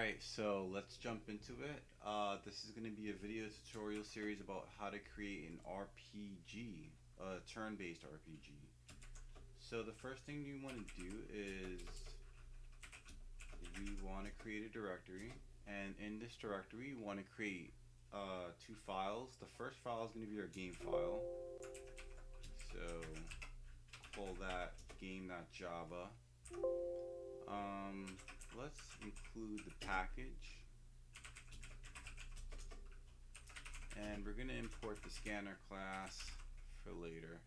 Alright, so let's jump into it. This is going to be a video tutorial series about how to create an RPG, a turn-based RPG. So the first thing you want to do is we want to create a directory, and in this directory you want to create two files. The first file is going to be our game file, so call that game.java. Let's include the package. And we're going to import the scanner class for later.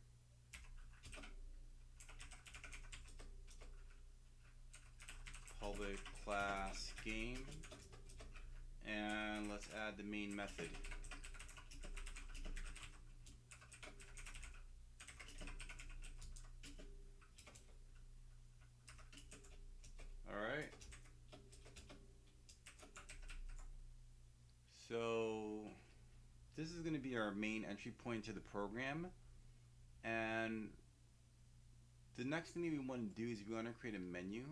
Public class game. And let's add the main method. Alright. So this is going to be our main entry point to the program. And the next thing that we want to do is we want to create a menu.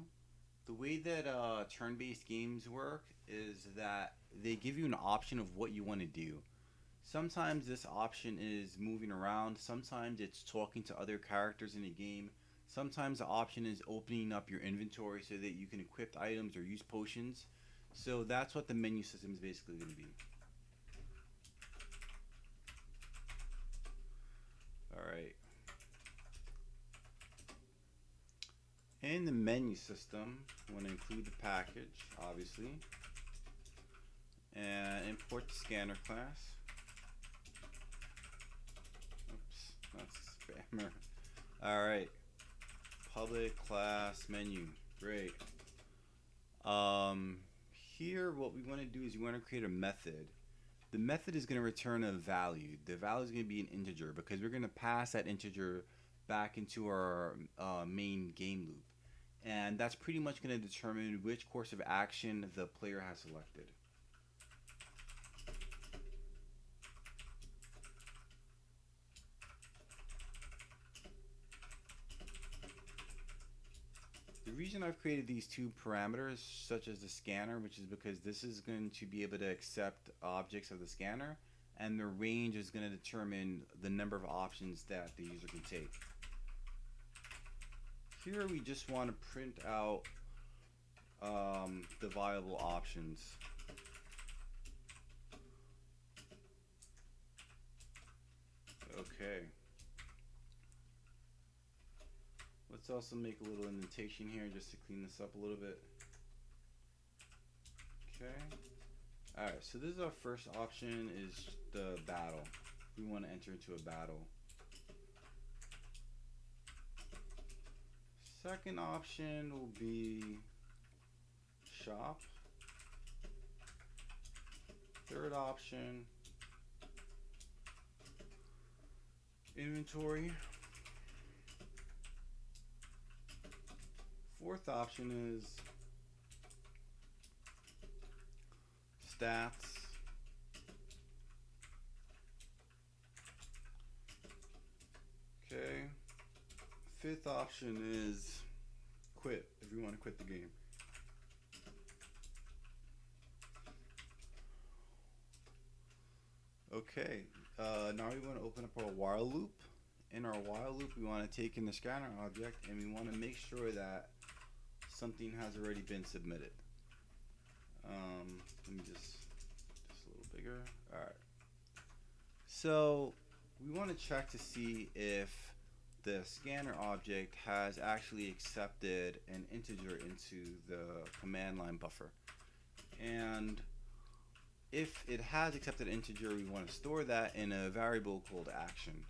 The way that turn-based games work is that they give you an option of what you want to do. Sometimes this option is moving around, sometimes it's talking to other characters in the game, sometimes the option is opening up your inventory so that you can equip items or use potions. So that's what the menu system is basically going to be. Alright. In the menu system, I want to include the package, obviously, and import the scanner class. Oops, that's spammer. Alright. Public class menu. Great. Here what we want to do is we want to create a method. The method is going to return a value. The value is going to be an integer because we're going to pass that integer back into our main game loop. And that's pretty much going to determine which course of action the player has selected. The reason I've created these two parameters, such as the scanner, which is because this is going to be able to accept objects of the scanner, and the range is going to determine the number of options that the user can take. Here we just want to print out the viable options. Okay. Let's also make a little indentation here just to clean this up a little bit. Okay. Alright, so this is our first option, is the battle. We want to enter into a battle. Second option will be shop. Third option, inventory. Fourth option is stats. Okay. Fifth option is quit, if you want to quit the game. Okay, now we want to open up our while loop. In our while loop, we want to take in the scanner object and we want to make sure that something has already been submitted. Let me just a little bigger. Alright. So we want to check to see if the scanner object has actually accepted an integer into the command line buffer. And if it has accepted an integer, we want to store that in a variable called action.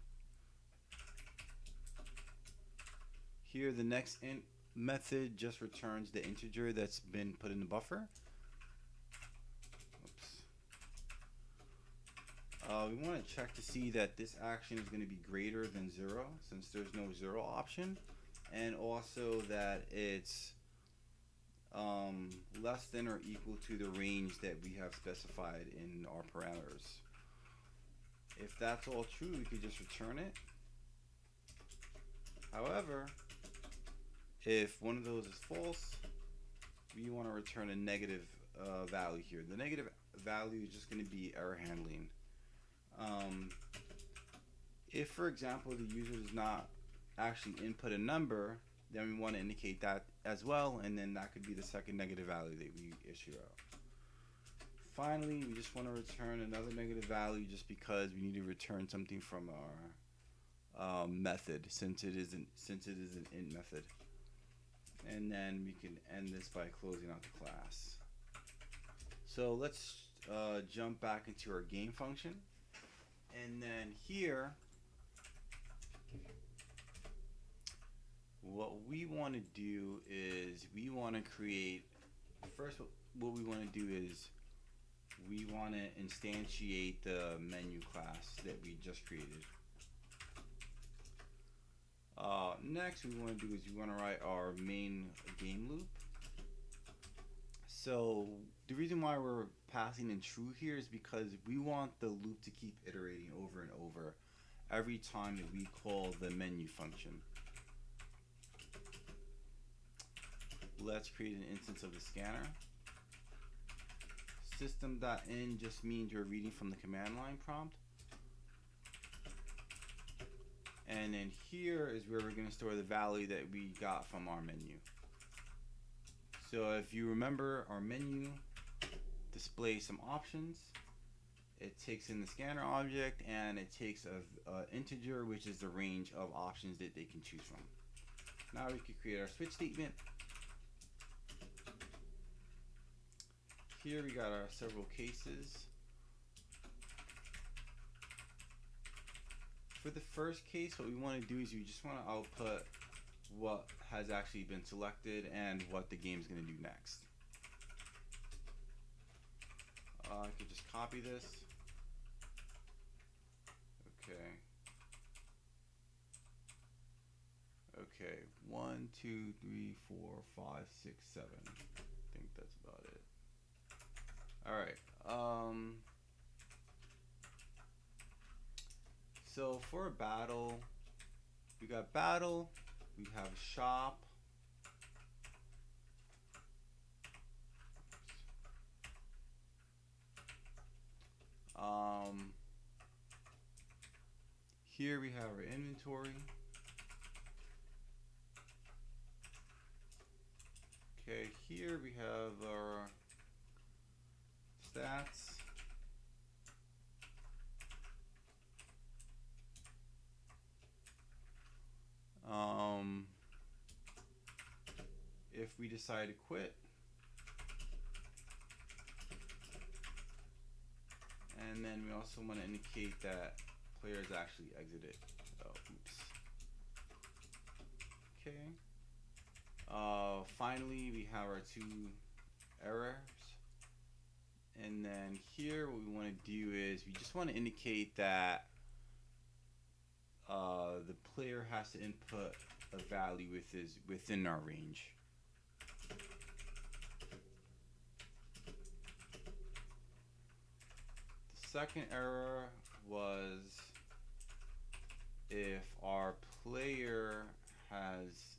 Here the next int method just returns the integer that's been put in the buffer. We want to check to see that this action is going to be greater than 0 since there's no 0 option, and also that it's less than or equal to the range that we have specified in our parameters. If that's all true, we could just return it. However, if one of those is false, we we want to return a negative value here. The negative value is just going to be error handling. Um, if, for example, the user does not actually input a number, then we want to indicate that as well, and then that could be the second negative value that we issue out. Finally, we just want to return another negative value just because we need to return something from our method, since it is an int method. And then we can end this by closing out the class. So let's jump back into our game function, and then here what we want to do is we want to create, first what we want to do is we want to instantiate the menu class that we just created. Next, we want to do is we want to write our main game loop. So the reason why we're passing in true here is because we want the loop to keep iterating over and over every time that we call the menu function. Let's create an instance of the scanner. System.in just means you're reading from the command line prompt. And then here is where we're going to store the value that we got from our menu. So if you remember, our menu displays some options. It takes in the scanner object, and it takes a integer, which is the range of options that they can choose from. Now we can create our switch statement. Here we got our several cases. For the first case, what we want to do is we just want to output what has actually been selected and what the game is going to do next. I could just copy this. Okay. Okay. 1, 2, 3, 4, 5, 6, 7. I think that's about it. All right. So for a battle, we got battle. We have shop. Here we have our inventory. Okay, here we have our stats. If we decide to quit, and then we also want to indicate that players actually exited. Oh, oops. Okay. Finally, we have our 2 errors. And then here, what we want to do is we just want to indicate that the player has to input a value within our range. The second error was if our player has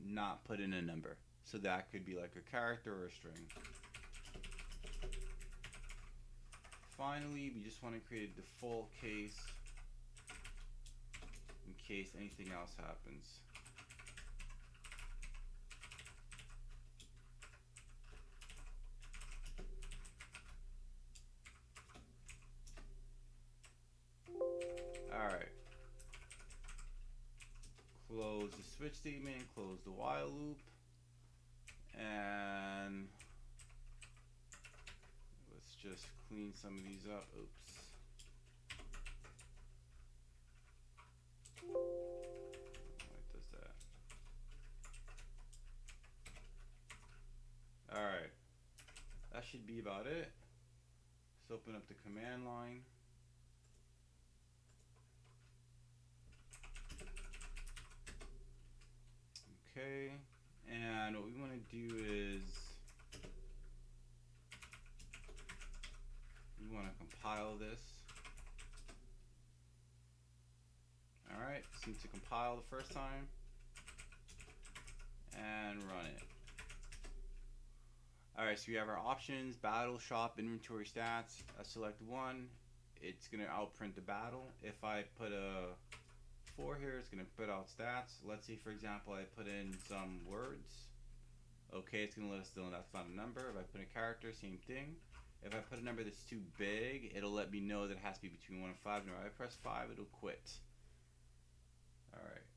not put in a number. So that could be like a character or a string. Finally, we just want to create a default case in case anything else happens. Alright. Close the switch statement, close the while loop, and let's just clean some of these up. Oops. Why does that? Alright. That should be about it. Let's open up the command line. Okay, and what we want to do is we want to compile this. Alright, seems to compile the first time, and run it. Alright, so we have our options, battle, shop, inventory, stats. I select one, it's going to outprint the battle. If I put a 4 here, it's going to put out stats. Let's say, for example, I put in some words. Okay, it's going to let us know that's not a number. If I put a character, same thing. If I put a number that's too big, it'll let me know that it has to be between 1 and 5. Now, if I press 5, it'll quit. Alright.